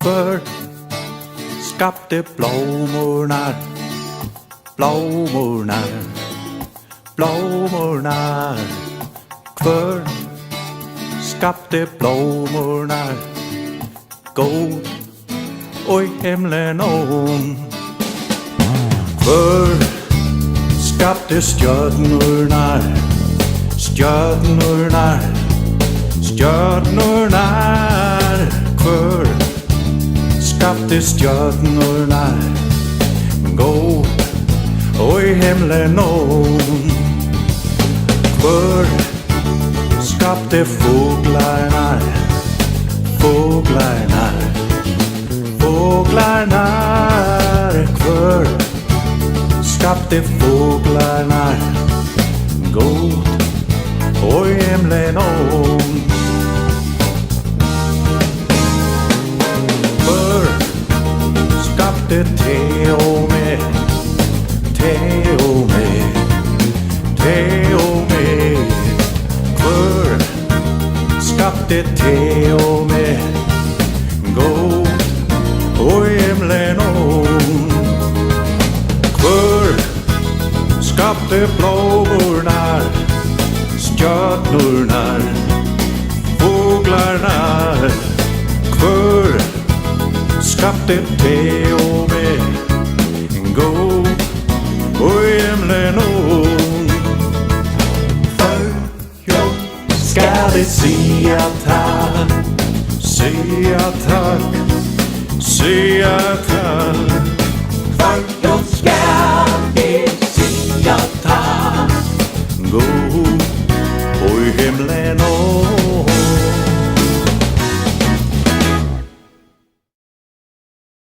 För skapte blommorna, blommorna, blommorna. För skapte blommorna god och i himlen om. För skapte stjärnorna, stjärnorna, stjärnorna. För skapte stjärnorna god och i himlen om. För skapte fåglarna, fåglarna, fåglarna. För skapte fåglarna god och i himlen om. För skapte te och med, te och med, te och med. För skapte te och med god och i himlen om. För skapte blommorna, stjärnorna, fåglarna. För skapte te och med god och i himlen om. För jag ska det säga tack, säga tack, säga tack. För jag ska det säga tack god och i himlen om.